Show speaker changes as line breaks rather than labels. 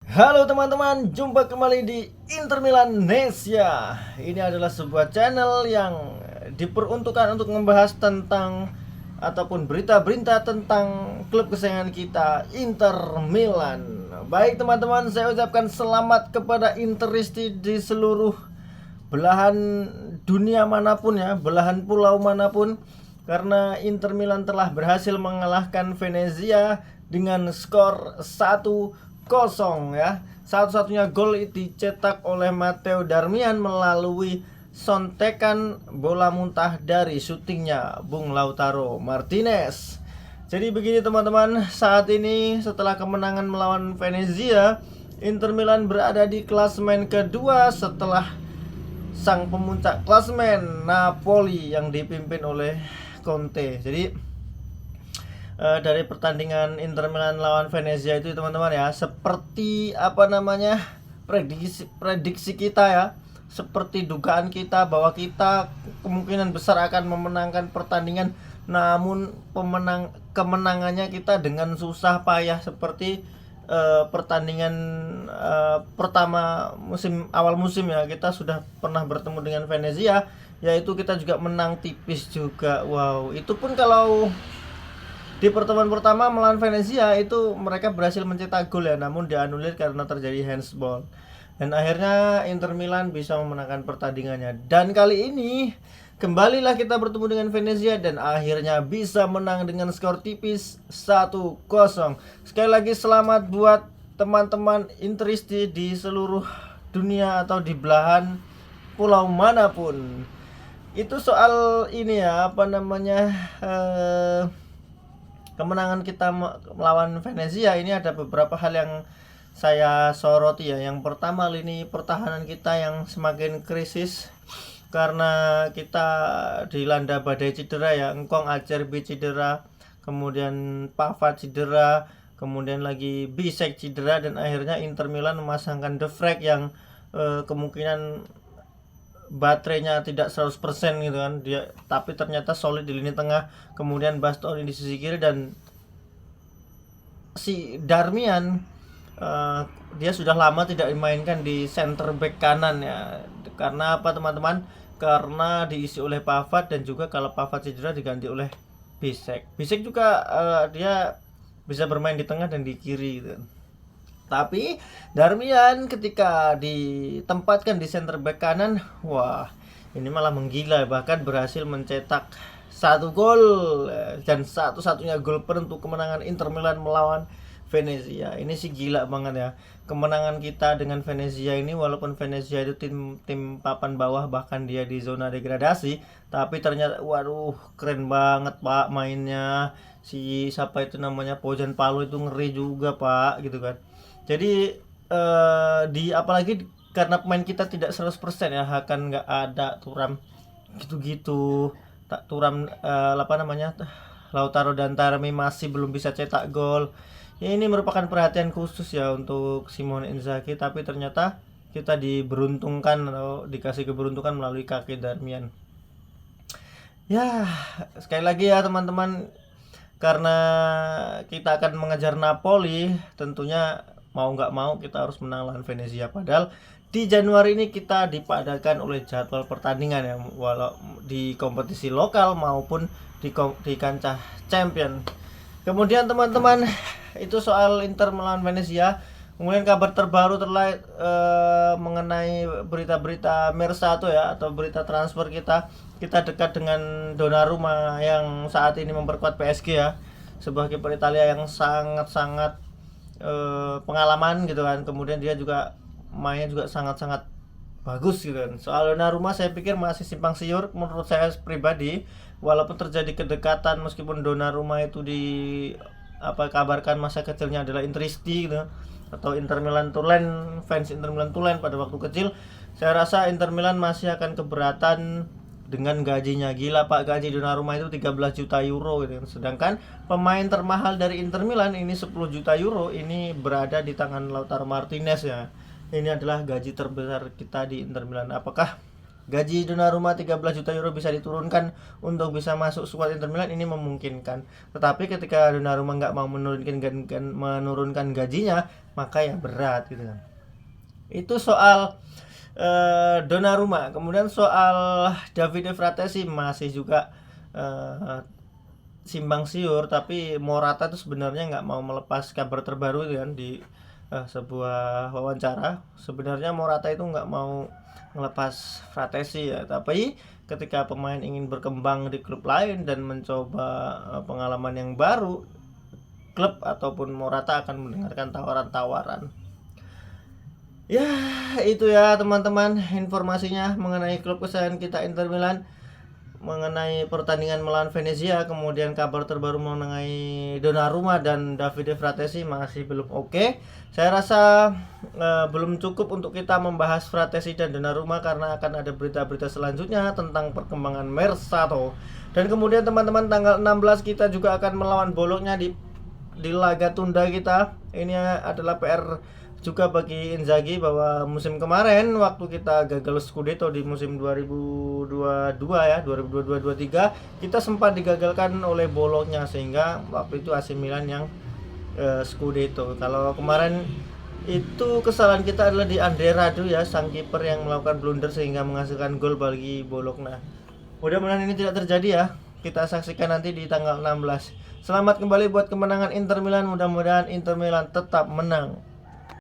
Halo teman-teman, jumpa kembali di Inter Milanesia. Ini adalah sebuah channel yang diperuntukkan untuk membahas tentang ataupun berita-berita tentang klub kesayangan kita, Inter Milan. Baik teman-teman, saya ucapkan selamat kepada Interisti di seluruh belahan dunia manapun ya, belahan pulau manapun, karena Inter Milan telah berhasil mengalahkan Venezia dengan skor 1-0 ya. Satu-satunya gol dicetak oleh Matteo Darmian melalui sontekan bola muntah dari syutingnya Bung Lautaro Martinez. Jadi begini teman-teman, saat ini setelah kemenangan melawan Venezia, Inter Milan berada di klasemen kedua setelah sang pemuncak klasemen Napoli yang dipimpin oleh Conte. Jadi dari pertandingan Inter Milan lawan Venezia itu teman-teman ya, seperti prediksi kita ya, seperti dugaan kita bahwa kita kemungkinan besar akan memenangkan pertandingan, namun kemenangannya kita dengan susah payah seperti pertandingan pertama awal musim ya. Kita sudah pernah bertemu dengan Venezia, yaitu kita juga menang tipis juga. Wow, itu pun kalau di pertemuan pertama melawan Venezia itu mereka berhasil mencetak gol ya, namun dianulir karena terjadi handsball. Dan akhirnya Inter Milan bisa memenangkan pertandingannya. Dan kali ini kembalilah kita bertemu dengan Venezia dan akhirnya bisa menang dengan skor tipis 1-0. Sekali lagi selamat buat teman-teman Interisti di seluruh dunia atau di belahan pulau manapun. Itu soal ini ya, kemenangan kita melawan Venezia. Ini ada beberapa hal yang saya soroti ya. Yang pertama, lini pertahanan kita yang semakin krisis karena kita dilanda badai cedera ya. Engkong Acerbi cedera, kemudian Pavard cedera, kemudian lagi Bisek cedera, dan akhirnya Inter Milan memasangkan De Vrij yang kemungkinan baterainya tidak 100% gitu kan dia, tapi ternyata solid di lini tengah. Kemudian Bastoni di sisi kiri dan si Darmian dia sudah lama tidak dimainkan di center back kanan ya. Karena apa teman-teman? Karena diisi oleh Pavard, dan juga kalau Pavard cedera diganti oleh Bisek. Bisek juga dia bisa bermain di tengah dan di kiri gitu. Tapi Darmian ketika ditempatkan di center back kanan, wah, ini malah menggila, bahkan berhasil mencetak satu gol dan satu-satunya gol penentu kemenangan Inter Milan melawan Venezia. Ini sih gila banget ya. Kemenangan kita dengan Venezia ini, walaupun Venezia itu tim papan bawah, bahkan dia di zona degradasi, tapi ternyata waduh keren banget Pak mainnya. Si siapa itu namanya, Pojan Palo itu ngeri juga Pak gitu kan. Jadi apalagi karena pemain kita tidak 100% ya, akan nggak ada Turam gitu-gitu. Tak Turam Lautaro dan Taremi masih belum bisa cetak gol. Ya, ini merupakan perhatian khusus ya untuk Simone Inzaghi, tapi ternyata kita diberuntungkan atau dikasih keberuntungan melalui kaki Darmian. Ya, sekali lagi ya teman-teman, karena kita akan mengejar Napoli, tentunya mau nggak mau kita harus menang lawan Venezia. Padahal di Januari ini kita dipadatkan oleh jadwal pertandingan yang walau di kompetisi lokal maupun di kancah champion. Kemudian teman-teman, itu soal Inter melawan Venezia. Kemudian kabar terbaru mengenai berita-berita Mercato ya, atau berita transfer kita. Kita dekat dengan Donnarumma yang saat ini memperkuat PSG ya, sebagai kiper Italia yang sangat-sangat pengalaman gitu kan. Kemudian dia juga mainnya juga sangat-sangat bagus gitu kan. Soal Donnarumma saya pikir masih simpang siur menurut saya pribadi, walaupun terjadi kedekatan, meskipun Donnarumma itu kabarkan masa kecilnya adalah Interisti gitu, atau Inter Milan Tulen, fans Inter Milan Tulen pada waktu kecil. Saya rasa Inter Milan masih akan keberatan dengan gajinya. Gila Pak, gaji Donnarumma itu 13 juta euro gitu. Sedangkan pemain termahal dari Inter Milan ini 10 juta euro, ini berada di tangan Lautaro Martinez ya. Ini adalah gaji terbesar kita di Inter Milan. Apakah gaji Donnarumma 13 juta euro bisa diturunkan untuk bisa masuk skuad Inter Milan, ini memungkinkan. Tetapi ketika Donnarumma nggak mau menurunkan gajinya, maka ya berat gitu kan. Itu soal Donnarumma. Kemudian soal Davide Fratesi masih juga simbang siur, tapi Morata tuh sebenarnya nggak mau melepas kabar terbaru kan di sebuah wawancara. Sebenarnya Morata itu nggak mau melepas Fratesi ya, tapi ketika pemain ingin berkembang di klub lain dan mencoba pengalaman yang baru, klub ataupun Morata akan mendengarkan tawaran-tawaran. Ya, itu ya teman-teman informasinya mengenai klub kesayangan kita Inter Milan, mengenai pertandingan melawan Venezia. Kemudian kabar terbaru mengenai Donnarumma dan Davide Fratesi masih belum oke. Saya rasa belum cukup untuk kita membahas Fratesi dan Donnarumma karena akan ada berita-berita selanjutnya tentang perkembangan Mersato. Dan kemudian teman-teman, tanggal 16 kita juga akan melawan Bologna di laga tunda kita. Ini adalah PR juga bagi Inzaghi, bahwa musim kemarin waktu kita gagal Scudetto di musim 2022 ya, 2022-23 kita sempat digagalkan oleh Bologna, sehingga waktu itu AC Milan yang Scudetto. Kalau kemarin itu kesalahan kita adalah di Andre Radu ya, sang kiper yang melakukan blunder sehingga menghasilkan gol bagi Bologna. Mudah-mudahan ini tidak terjadi ya. Kita saksikan nanti di tanggal 16. Selamat kembali buat kemenangan Inter Milan. Mudah-mudahan Inter Milan tetap menang.